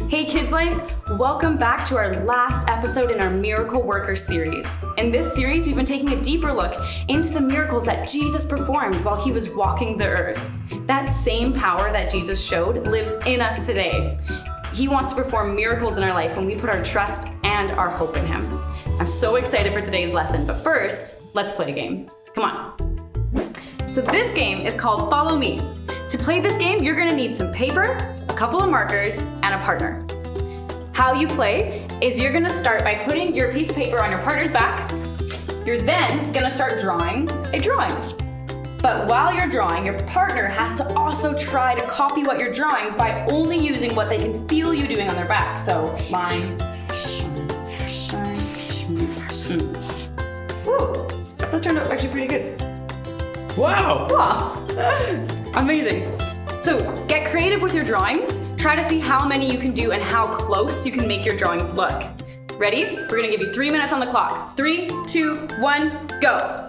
Hey KidsLife, welcome back to our last episode in our Miracle Worker series. In this series, we've been taking a deeper look into the miracles that Jesus performed while he was walking the earth. That same power that Jesus showed lives in us today. He wants to perform miracles in our life when we put our trust and our hope in him. I'm so excited for today's lesson, but first, let's play a game. Come on. So this game is called Follow Me. To play this game, you're gonna need some paper, a couple of markers, and a partner. How you play is you're gonna start by putting your piece of paper on your partner's back. You're then gonna start drawing a drawing. But while you're drawing, your partner has to also try to copy what you're drawing by only using what they can feel you doing on their back. So line, woo, that turned out actually pretty good. Wow! Amazing. So get creative with your drawings. Try to see how many you can do and how close you can make your drawings look. Ready? We're gonna give you 3 minutes on the clock. 3, 2, 1, go.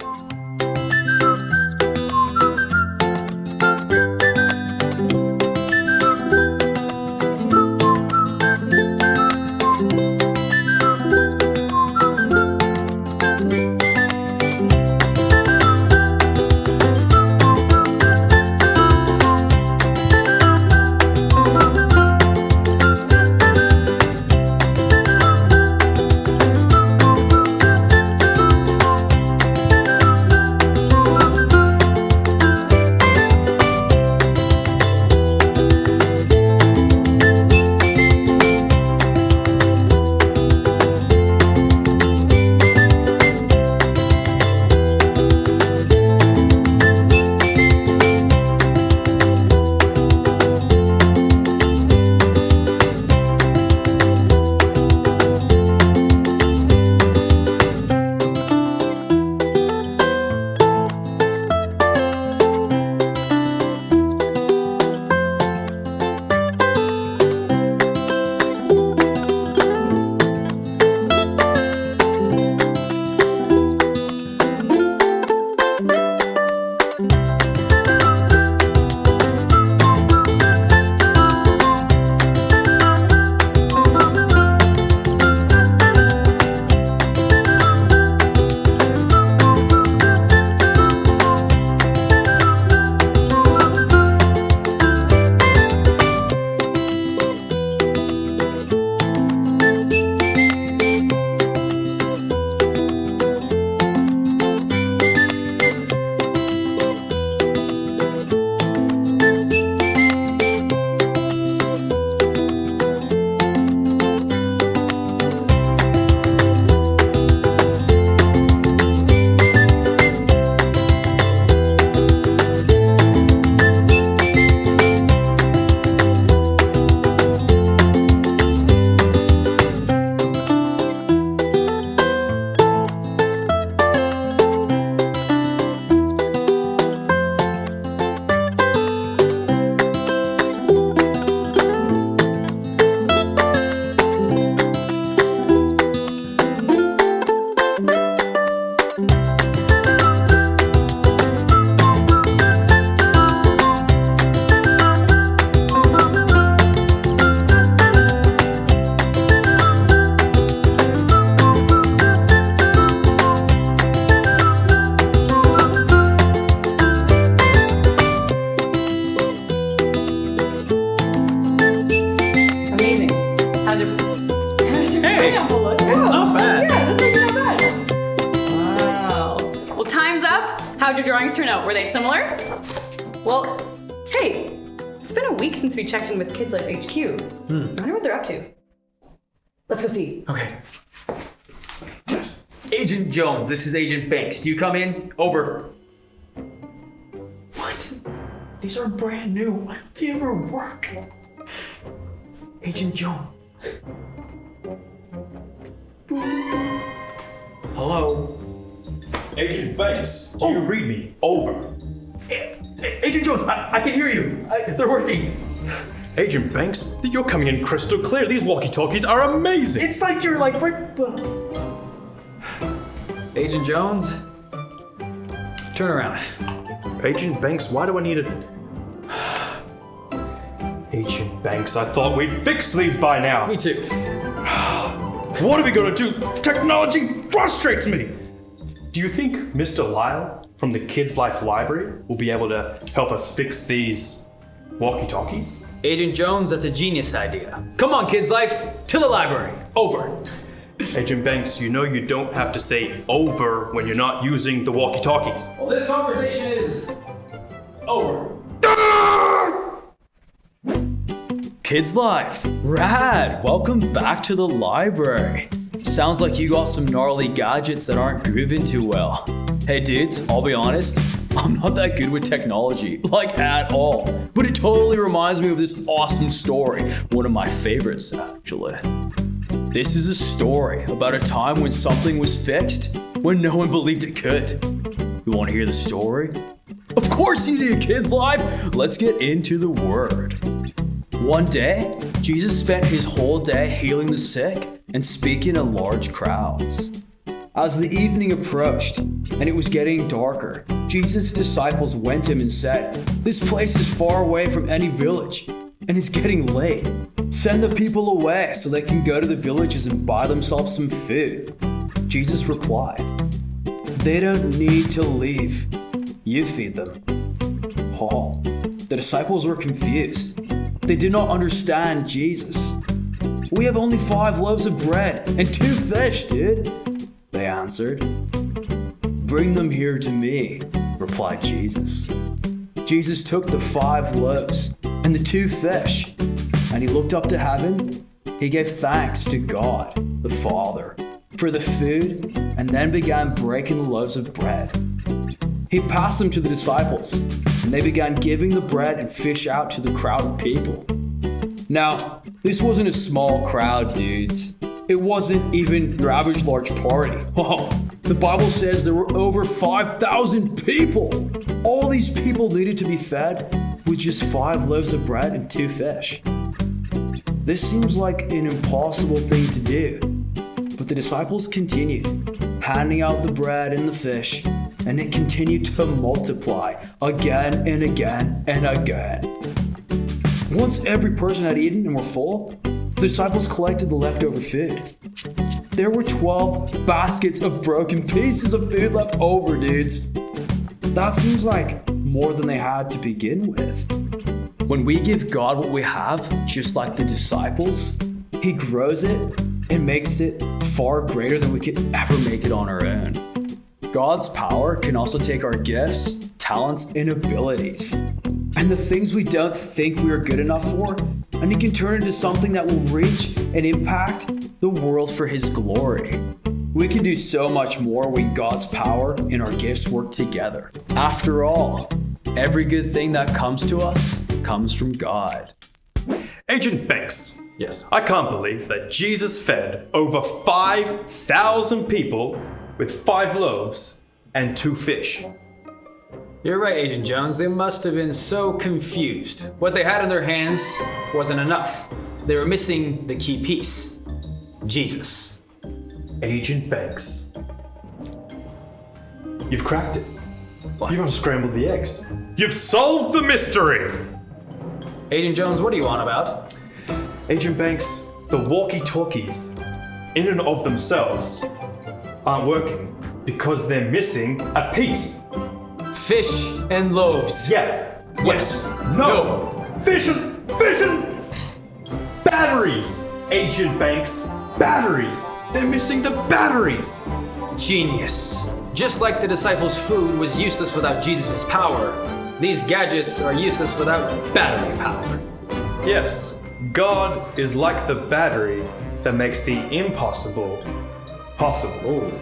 How'd your drawings turn out? Were they similar? Well, hey, it's been a week since we checked in with KidsLife HQ. I wonder what they're up to. Let's go see. Okay. Agent Jones, this is Agent Banks. Do you come in? Over. What? These are brand new. Why don't they ever work? Agent Jones. Hello? Agent Banks, do you read me? Over. Agent Jones, I can hear you. They're working. Agent Banks, you're coming in crystal clear. These walkie-talkies are amazing. It's like you're like right. Agent Jones, turn around. Agent Banks, why do I need a... Agent Banks, I thought we'd fix these by now. Me too. What are we gonna do? Technology frustrates me. Do you think Mr. Lyle from the KidsLife library will be able to help us fix these walkie-talkies? Agent Jones, that's a genius idea. Come on, KidsLife, to the library. Over. Agent Banks, you know you don't have to say over when you're not using the walkie-talkies. Well, this conversation is over. KidsLife, rad! Welcome back to the library. Sounds like you got some gnarly gadgets that aren't grooving too well. Hey dudes, I'll be honest, I'm not that good with technology, like at all. But it totally reminds me of this awesome story, one of my favorites actually. This is a story about a time when something was fixed when no one believed it could. You want to hear the story? Of course you do, KidsLife! Let's get into the word. One day, Jesus spent his whole day healing the sick and speaking in large crowds. As the evening approached and it was getting darker, Jesus' disciples went to him and said, "This place is far away from any village and it's getting late. Send the people away so they can go to the villages and buy themselves some food." Jesus replied, "They don't need to leave. You feed them." Oh, the disciples were confused. They did not understand Jesus. "We have only 5 loaves of bread and 2 fish, dude," they answered. "Bring them here to me," replied Jesus. Jesus took the 5 loaves and the 2 fish, and he looked up to heaven. He gave thanks to God, the Father, for the food, and then began breaking the loaves of bread. He passed them to the disciples, and they began giving the bread and fish out to the crowd of people. Now, this wasn't a small crowd, dudes. It wasn't even your average large party. Oh, the Bible says there were over 5,000 people. All these people needed to be fed with just 5 loaves of bread and 2 fish. This seems like an impossible thing to do, but the disciples continued, handing out the bread and the fish, and it continued to multiply again and again and again. Once every person had eaten and were full, the disciples collected the leftover food. There were 12 baskets of broken pieces of food left over, dudes. That seems like more than they had to begin with. When we give God what we have, just like the disciples, He grows it and makes it far greater than we could ever make it on our own. God's power can also take our gifts, talents, and abilities, and the things we don't think we are good enough for, and He can turn into something that will reach and impact the world for His glory. We can do so much more when God's power and our gifts work together. After all, every good thing that comes to us comes from God. Agent Banks. Yes. I can't believe that Jesus fed over 5,000 people with 5 loaves and 2 fish. You're right, Agent Jones. They must have been so confused. What they had in their hands wasn't enough. They were missing the key piece. Jesus. Agent Banks. You've cracked it. You've unscrambled the eggs. You've solved the mystery! Agent Jones, what are you on about? Agent Banks, the walkie-talkies, in and of themselves, aren't working because they're missing a piece. Fish and loaves. Yes. Yes. No. Fish and batteries. Agent Banks, batteries. They're missing the batteries. Genius. Just like the disciples' food was useless without Jesus' power, these gadgets are useless without battery power. Yes. God is like the battery that makes the impossible possible.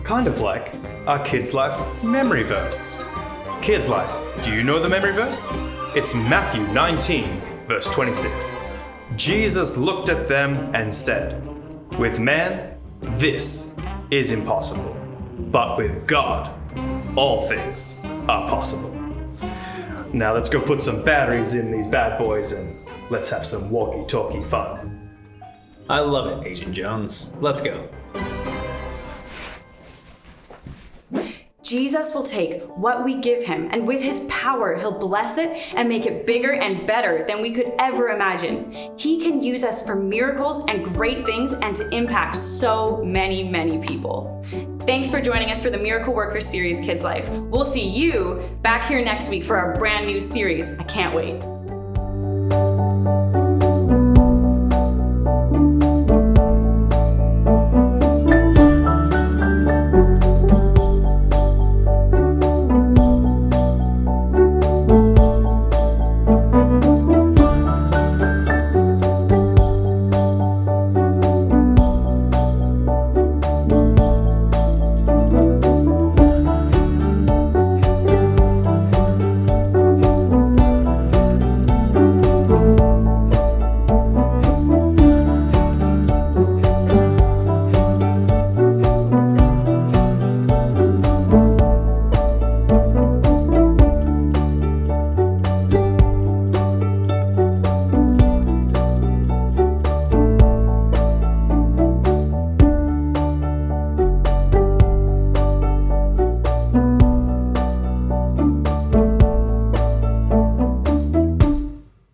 Kind of like our KidsLife memory verse. KidsLife, do you know the memory verse? It's Matthew 19, verse 26. Jesus looked at them and said, "With man, this is impossible, but with God, all things are possible." Now let's go put some batteries in these bad boys and let's have some walkie-talkie fun. I love it, Agent Jones. Let's go. Jesus will take what we give him, and with his power, he'll bless it and make it bigger and better than we could ever imagine. He can use us for miracles and great things and to impact so many, many people. Thanks for joining us for the Miracle Worker series, Kids Life. We'll see you back here next week for our brand new series. I can't wait.